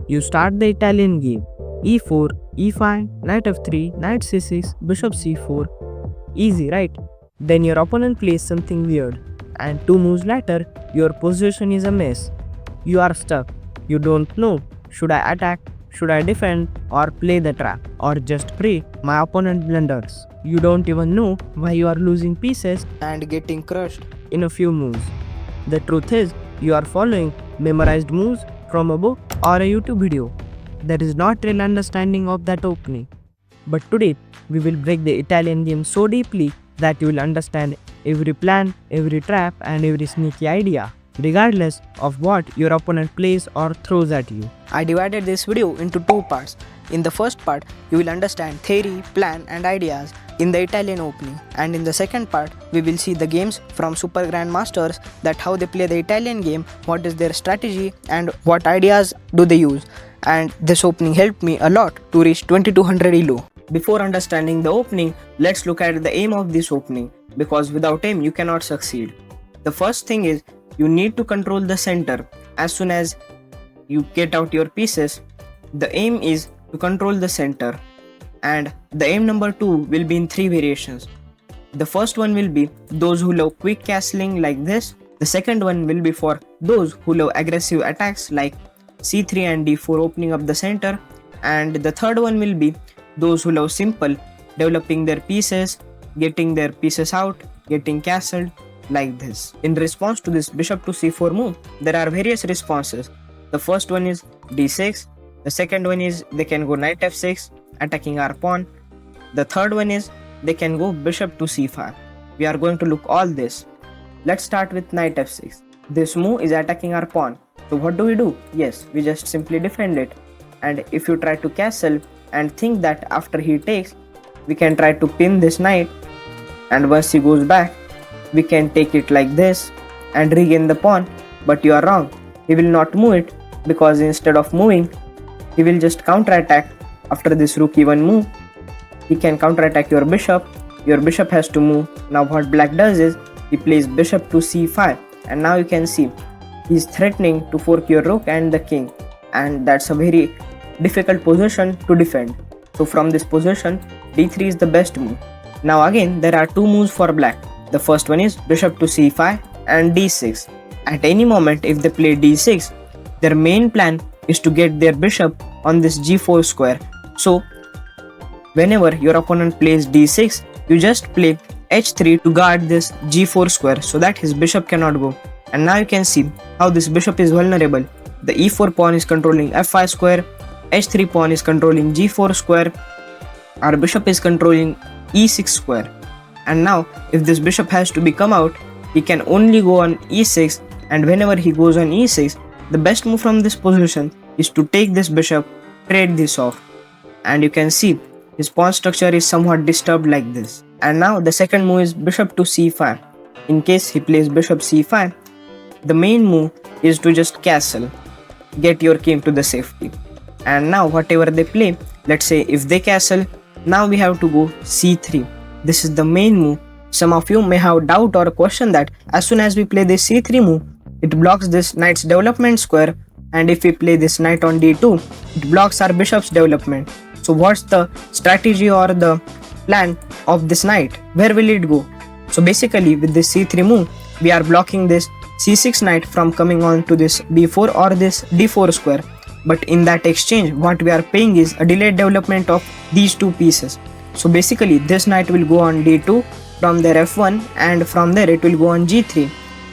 You start the Italian game. e4, e5, knight f3, knight c6, bishop c4. Easy, right? Then your opponent plays something weird, and 2 moves later, your position is a mess. You are stuck. You don't know, should I attack, should I defend, or play the trap, or just pray my opponent blunders. You don't even know why you are losing pieces and getting crushed in a few moves. The truth is, you are following memorized moves from a book or a YouTube video. There is not real understanding of that opening. But today, we will break the Italian game so deeply that you will understand every plan, every trap, and every sneaky idea, regardless of what your opponent plays or throws at you. I divided this video into 2 parts. In the first part, you will understand theory, plan and ideas in the Italian opening, and in the second part, we will see the games from super grandmasters, that how they play the Italian game, what is their strategy and what ideas do they use. And this opening helped me a lot to reach 2200 elo. Before understanding the opening, let's look at the aim of this opening, because without aim you cannot succeed. The first thing is, you need to control the center. As soon as you get out your pieces, the aim is to control the center, and the aim number 2 will be in 3 variations. The first one will be those who love quick castling like this. The second one will be for those who love aggressive attacks like c3 and d4 opening up the center, and the third one will be those who love simple, developing their pieces, getting their pieces out, getting castled like this. In response to this bishop to c4 move, there are various responses. The first one is d6, the second one is they can go knight f6, attacking our pawn. The third one is they can go bishop to c5. We are going to look all this. Let's start with knight f6. This move is attacking our pawn. So what do? Yes, we just simply defend it. And if you try to castle and think that after he takes, we can try to pin this knight, and once he goes back, we can take it like this and regain the pawn, but you are wrong. He will not move it, because instead of moving, he will just counterattack. After this rook e1 move, he can counterattack your bishop has to move. Now what black does is, he plays bishop to c5, and now you can see, he is threatening to fork your rook and the king, and that's a very difficult position to defend. So from this position, d3 is the best move. Now again, there are 2 moves for black. The first one is bishop to c5 and d6. At any moment, if they play d6, their main plan is to get their bishop on this g4 square. So whenever your opponent plays d6, you just play h3 to guard this g4 square so that his bishop cannot go. And now you can see how this bishop is vulnerable. The e4 pawn is controlling f5 square, h3 pawn is controlling g4 square, our bishop is controlling e6 square. And now if this bishop has to be come out, he can only go on e6, and whenever he goes on e6, the best move from this position is to take this bishop, trade this off, and you can see his pawn structure is somewhat disturbed like this. And now the second move is bishop to c5. In case he plays bishop c5, the main move is to just castle, get your king to the safety. And now whatever they play, let's say if they castle, now we have to go c3. This is the main move. Some of you may have doubt or question that as soon as we play this c3 move, it blocks this knight's development square, and if we play this knight on d2, it blocks our bishop's development. So what's the strategy or the plan of this knight? Where will it go? So basically with this c3 move, we are blocking this c6 knight from coming on to this b4 or this d4 square. But in that exchange, what we are paying is a delayed development of these 2 pieces. So basically this knight will go on d2, from there f1, and from there it will go on g3.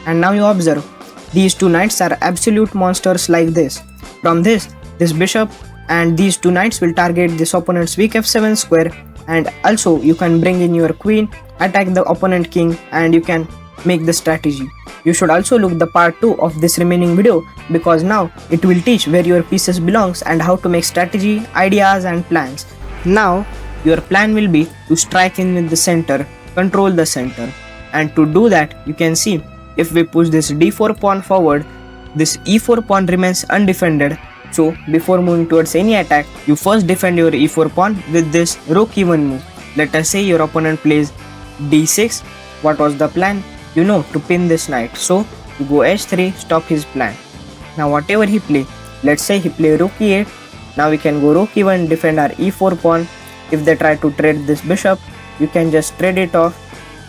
And now you observe, these 2 knights are absolute monsters like this. From this bishop and these 2 knights will target this opponent's weak f7 square, and also you can bring in your queen, attack the opponent king, and you can make the strategy. You should also look the part 2 of this remaining video, because now it will teach where your pieces belongs and how to make strategy, ideas and plans. Now your plan will be to strike in with the center, control the center, and to do that you can see, if we push this d4 pawn forward, this e4 pawn remains undefended. So before moving towards any attack, you first defend your e4 pawn with this rook e1 move. Let us say your opponent plays d6. What was the plan? To pin this knight. So you go h3, stop his plan. Now whatever he play, Let's say he play rook e8. Now we can go rook e1, defend our e4 pawn. If they try to trade this bishop, you can just trade it off,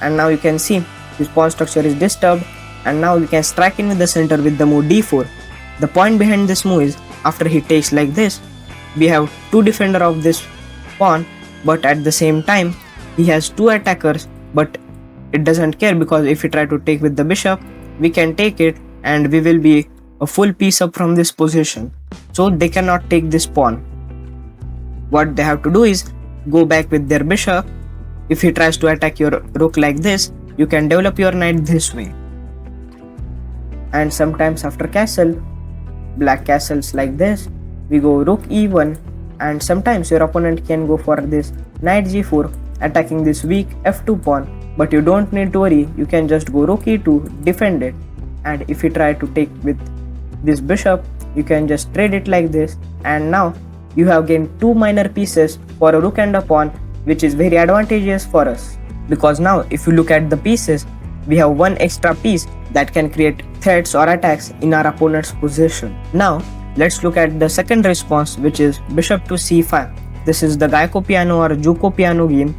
and now you can see his pawn structure is disturbed, and now we can strike in with the center with the move d4. The point behind this move is after he takes like this, we have two defender of this pawn, but at the same time he has two attackers, but it doesn't care because if we try to take with the bishop, we can take it and we will be a full piece up from this position, so they cannot take this pawn. What they have to do is go back with their bishop. If he tries to attack your rook like this, you can develop your knight this way. And sometimes after castle, black castles like this, we go rook e1, and sometimes your opponent can go for this knight g4, attacking this weak f2 pawn, but you don't need to worry, you can just go rook e2, defend it, and if you try to take with this bishop, you can just trade it like this, and now you have gained two minor pieces for a rook and a pawn, which is very advantageous for us, because now if you look at the pieces, we have one extra piece that can create threats or attacks in our opponent's position. Now let's look at the second response, which is bishop to c5. This is the Giuoco piano or Giuoco piano game.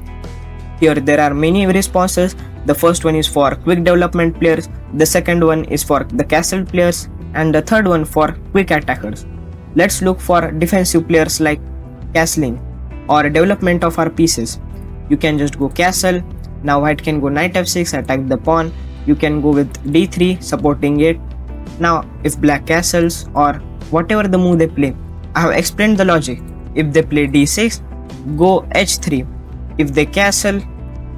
Here there are many responses. The first one is for quick development players, the second one is for the castle players, and the third one for quick attackers. Let's look for defensive players like castling or development of our pieces. You can just go castle. Now white can go knight f6, attack the pawn. You can go with d3, supporting it. Now if black castles or whatever the move they play, I have explained the logic. If they play d6, go h3. If they castle,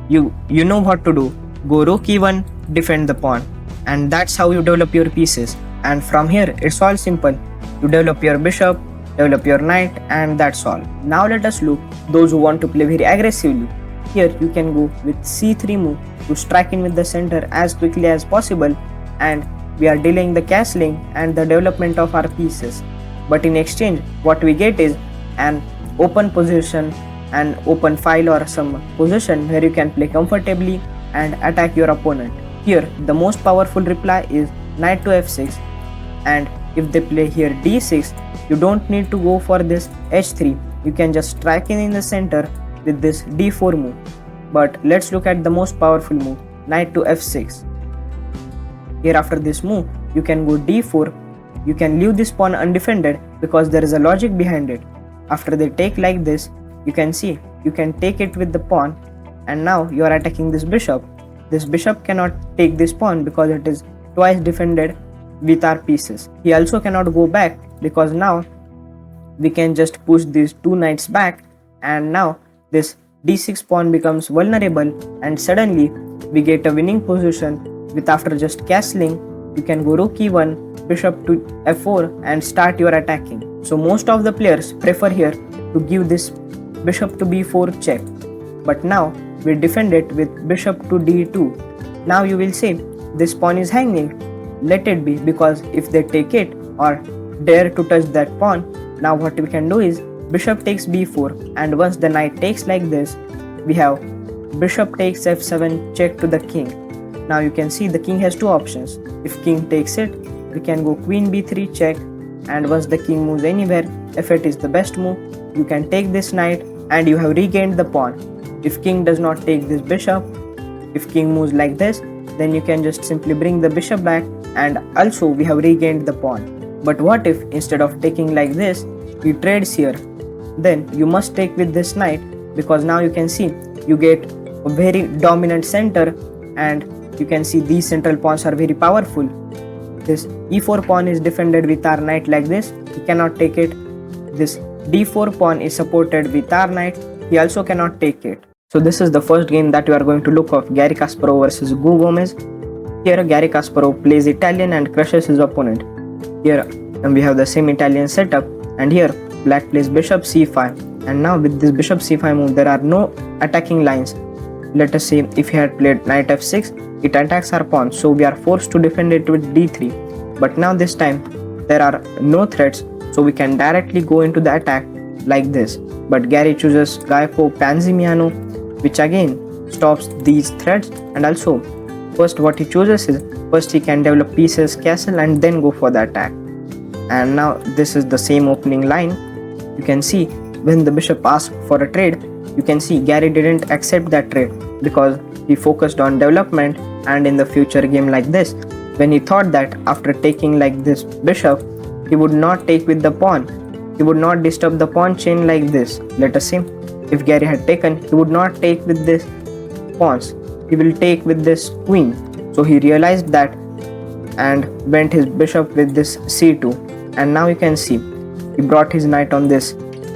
you know what to do. Go rook e1, defend the pawn, and that's how you develop your pieces. And from here it's all simple. You develop your bishop, develop your knight, and that's all. Now let us look those who want to play very aggressively. Here you can go with c3 move to strike in with the center as quickly as possible, and we are delaying the castling and the development of our pieces. But in exchange, what we get is an open position, an open file or some position where you can play comfortably and attack your opponent. Here the most powerful reply is knight to f6, and if they play here d6, you don't need to go for this h3. You can just strike in the center with this d4 move. But let's look at the most powerful move, knight to f6. Here after this move, you can go d4. You can leave this pawn undefended because there is a logic behind it. After they take like this, you can see you can take it with the pawn, and now you are attacking this bishop. This bishop cannot take this pawn because it is twice defended with our pieces. He also cannot go back because now we can just push these two knights back, and now this d6 pawn becomes vulnerable, and suddenly we get a winning position with after just castling. You can go rook e1, bishop to f4 and start your attacking. So most of the players prefer here to give this bishop to b4 check, but now we defend it with bishop to d2. Now you will say this pawn is hanging. Let it be, because if they take it or dare to touch that pawn, now what we can do is bishop takes b4, and once the knight takes like this, we have bishop takes f7 check to the king. Now you can see the king has two options. If king takes it, we can go queen b3 check, and once the king moves anywhere, f8 is the best move. You can take this knight and you have regained the pawn. If king does not take this bishop, if king moves like this, then you can just simply bring the bishop back, and also we have regained the pawn. But what if instead of taking like this, he trades here? Then you must take with this knight, because now you can see you get a very dominant center, and you can see these central pawns are very powerful. This e4 pawn is defended with our knight like this, he cannot take it. This d4 pawn is supported with our knight, he also cannot take it. So this is the first game that we are going to look of Garry Kasparov versus Gu Gomez. Here Garry Kasparov plays Italian and crushes his opponent. Here we have the same Italian setup, and here black plays bishop c5, and now with this bishop c5 move there are no attacking lines. Let us say if he had played knight f6, it attacks our pawn, so we are forced to defend it with d3. But now this time there are no threats, so we can directly go into the attack like this. But Garry chooses Giuoco Panzimiano, which again stops these threats, and also first what he chooses is first he can develop pieces castle and then go for the attack. And now this is the same opening line. You can see when the bishop asked for a trade, you can see Gary didn't accept that trade because he focused on development. And in the future game like this, when he thought that after taking like this bishop, he would not take with the pawn, he would not disturb the pawn chain like this. Let us see, if Gary had taken, he would not take with this pawns, he will take with this queen. So he realized that and went his bishop with this c2. And now you can see he brought his knight on this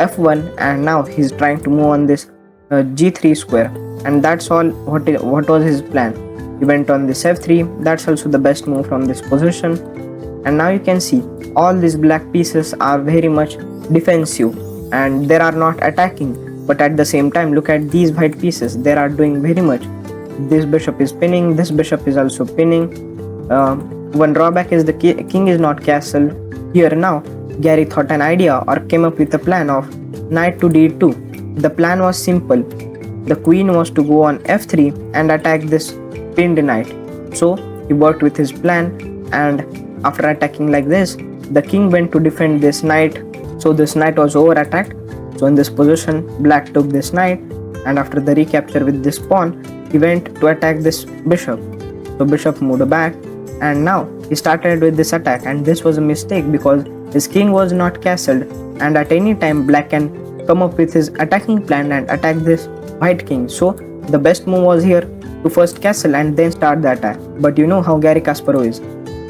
f1, and now he's trying to move on this g3 square. And that's all what was his plan. He went on this f3, that's also the best move from this position. And now you can see all these black pieces are very much defensive and they are not attacking, but at the same time look at these white pieces, they are doing very much. This bishop is pinning, this bishop is also pinning. One drawback is the king is not castled. Here now Gary thought an idea or came up with a plan of knight to d2. The plan was simple. The queen was to go on f3 and attack this pinned knight. So he worked with his plan, and after attacking like this, the king went to defend this knight. So this knight was over attacked. So in this position, black took this knight, and after the recapture with this pawn, he went to attack this bishop. So bishop moved back, and now he started with this attack, and this was a mistake because his king was not castled, and at any time black can come up with his attacking plan and attack this white king. So the best move was here to first castle and then start the attack. But you know how Garry Kasparov is.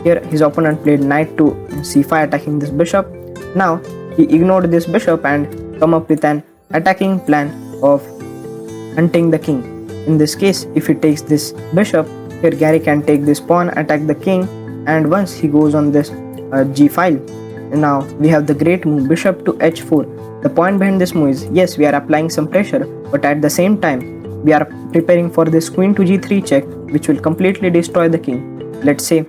Here his opponent played knight to c5 attacking this bishop. Now he ignored this bishop and come up with an attacking plan of hunting the king. In this case, if he takes this bishop, here Gary can take this pawn, attack the king, and once he goes on this g5, now we have the great move bishop to h4. The point behind this move is, yes, we are applying some pressure, but at the same time we are preparing for this queen to g3 check, which will completely destroy the king. Let's say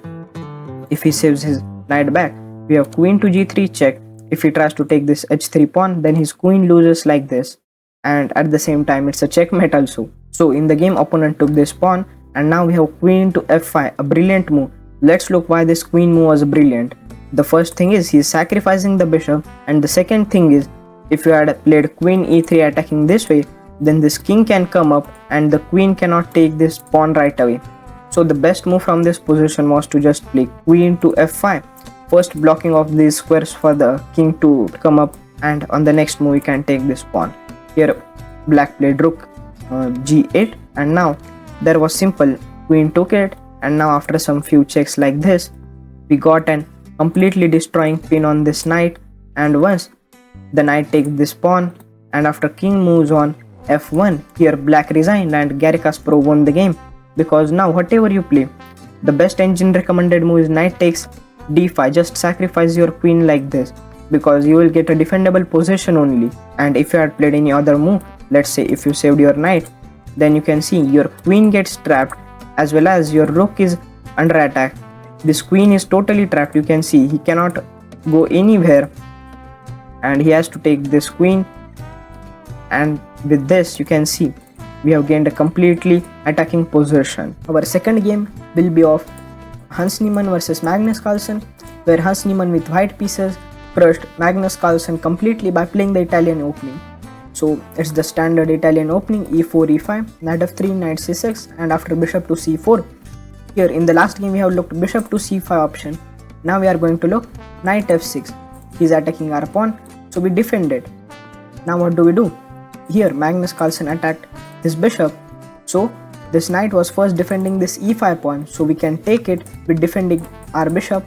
if he saves his knight back, we have queen to g3 check. If he tries to take this h3 pawn, then his queen loses like this, and at the same time it's a checkmate also. So in the game, opponent took this pawn, and now we have queen to f5, a brilliant move. Let's look why this queen move was brilliant. The first thing is he is sacrificing the bishop, and the second thing is if you had played queen e3 attacking this way, then this king can come up and the queen cannot take this pawn right away. So the best move from this position was to just play queen to f5, first blocking off these squares for the king to come up, and on the next move we can take this pawn. Here black played rook g8, and now there was simple, queen took it, and now after some few checks like this, we got an completely destroying pin on this knight. And once the knight takes this pawn, and after king moves on f1, here black resigned and Garry Kasparov won the game, because now whatever you play, the best engine recommended move is knight takes d5. Just sacrifice your queen like this, because you will get a defendable position only. And if you had played any other move, let's say if you saved your knight, then you can see your queen gets trapped as well as your rook is under attack. This queen is totally trapped. You can see he cannot go anywhere and he has to take this queen, and with this you can see we have gained a completely attacking position. Our second game will be of Hans Niemann versus Magnus Carlsen, where Hans Niemann with white pieces crushed Magnus Carlsen completely by playing the Italian opening. So it's the standard Italian opening: e4, e5, knight f3, knight c6, and after bishop to c4. Here in the last game we have looked bishop to c5 option. Now we are going to look knight f6. He is attacking our pawn, so we defended. Now what do we do? Here Magnus Carlsen attacked this bishop, so this knight was first defending this e5 pawn, so we can take it with defending our bishop.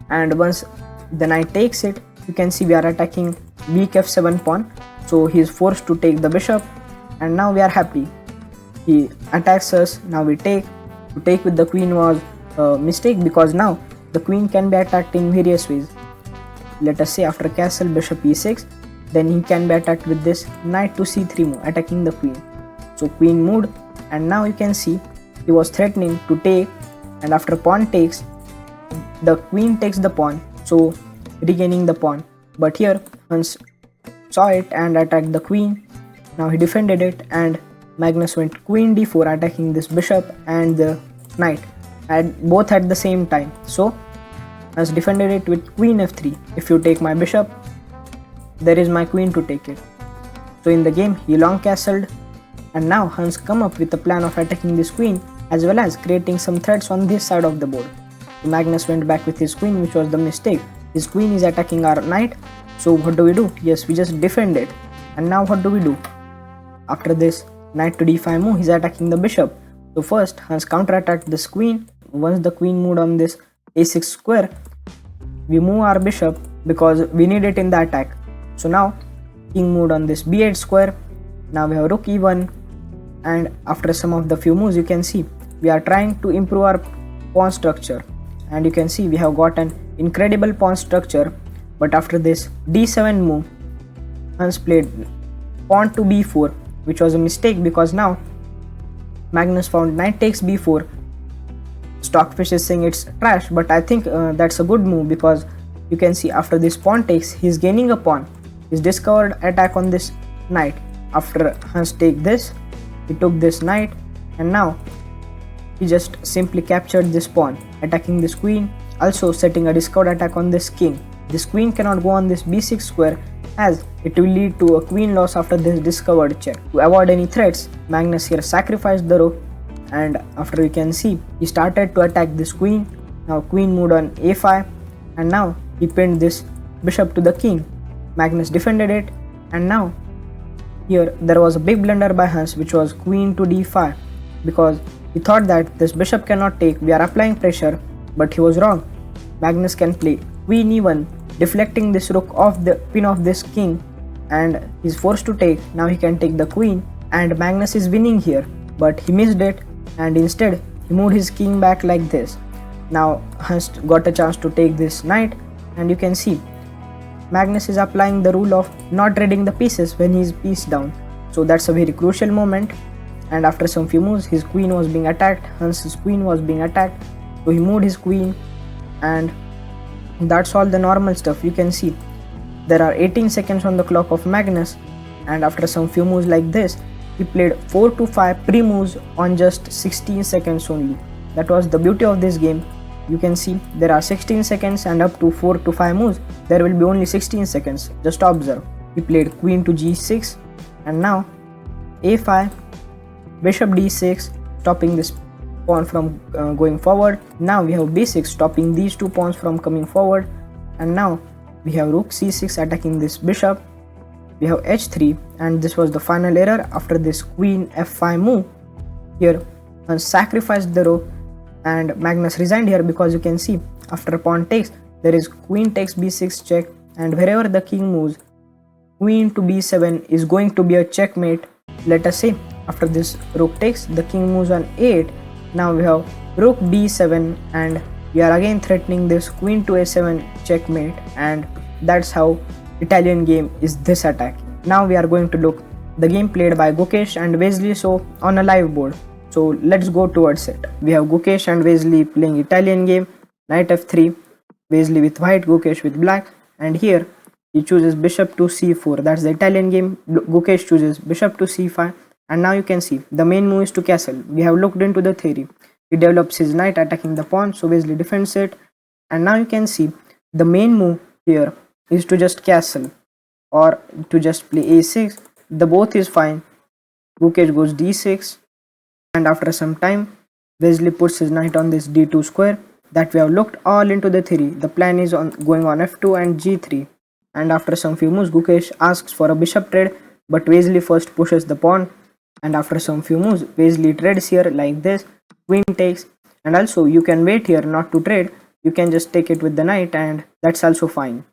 And once the knight takes it, you can see we are attacking weak f7 pawn, so he is forced to take the bishop, and now we are happy. He attacks us, now we take. To take with the queen was a mistake, because now the queen can be attacked in various ways. Let us say after castle bishop e6, then he can be attacked with this knight to c3 move, attacking the queen. So queen moved, and now you can see he was threatening to take, and after pawn takes, the queen takes the pawn, so regaining the pawn. But here Hans saw it and attacked the queen. Now he defended it, and Magnus went queen d4 attacking this bishop and the knight, and both at the same time. So Hans defended it with queen f3. If you take my bishop, there is my queen to take it. So in the game he long castled, and now Hans come up with a plan of attacking this queen as well as creating some threats on this side of the board. So Magnus went back with his queen, which was the mistake. His queen is attacking our knight. So what do we do? Yes, we just defend it. And now what do we do? After this knight to d5 move, he's attacking the bishop. So first Hans counterattacked this queen. Once the queen moved on this a6 square, we move our bishop because we need it in the attack. So now king moved on this b8 square. Now we have rook e1, and after some of the few moves you can see we are trying to improve our pawn structure, and you can see we have got an incredible pawn structure. But after this d7 move, Hans played pawn to b4, which was a mistake because now Magnus found knight takes b4. Stockfish is saying it's trash, but I think that's a good move because you can see after this pawn takes, he's gaining a pawn. He's discovered attack on this knight. After Hans take this, he took this knight, and now he just simply captured this pawn, attacking this queen, also setting a discovered attack on this king. This queen cannot go on this b6 square as it will lead to a queen loss after this discovered check. To avoid any threats, Magnus here sacrificed the rook, and after you can see he started to attack this queen. Now queen moved on a5, and now he pinned this bishop to the king. Magnus defended it, and now here there was a big blunder by Hans, which was queen to d5, because he thought that this bishop cannot take, we are applying pressure, but he was wrong. Magnus can play queen e1, deflecting this rook off the pin of this king, and he's forced to take. Now he can take the queen, and Magnus is winning here, but he missed it, and instead he moved his king back like this. Now Hans got a chance to take this knight, and you can see Magnus is applying the rule of not trading the pieces when he is piece down. So that's a very crucial moment, and after some few moves his queen was being attacked, Hans's queen was being attacked, so he moved his queen, and that's all the normal stuff. You can see there are 18 seconds on the clock of Magnus, and after some few moves like this, he played 4 to 5 pre-moves on just 16 seconds only. That was the beauty of this game. You can see there are 16 seconds, and up to 4 to 5 moves there will be only 16 seconds. Just observe. He played queen to g6, and now a5, bishop d6, stopping this pawn from going forward. Now we have b6, stopping these two pawns from coming forward, and now we have rook c6 attacking this bishop. We have h3, and this was the final error. After this queen f5 move, here Hans sacrificed the rook, and Magnus resigned here because you can see after pawn takes there is queen takes b6 check, and wherever the king moves, queen to b7 is going to be a checkmate. Let us say after this rook takes, the king moves on a8. Now we have rook b7, and we are again threatening this queen to a7 checkmate, and that's how Italian game is this attack. Now we are going to look the game played by Gukesh and Wesley so on a live board. So let's go towards it. We have Gukesh and Wesley playing Italian game, knight f3, Wesley with white, Gukesh with black, and here he chooses bishop to c4. That's the Italian game. Gukesh chooses bishop to c5, and now you can see the main move is to castle. We have looked into the theory. He develops his knight attacking the pawn, so Wesley defends it, and now you can see the main move here is to just castle or to just play a6. The both is fine. Gukesh goes d6, and after some time Wesley puts his knight on this d2 square. That we have looked all into the theory. The plan is on going on f2 and g3, and after some few moves Gukesh asks for a bishop trade, but Wesley first pushes the pawn, and after some few moves Wesley trades here like this, queen takes, and also you can wait here not to trade, you can just take it with the knight, and that's also fine.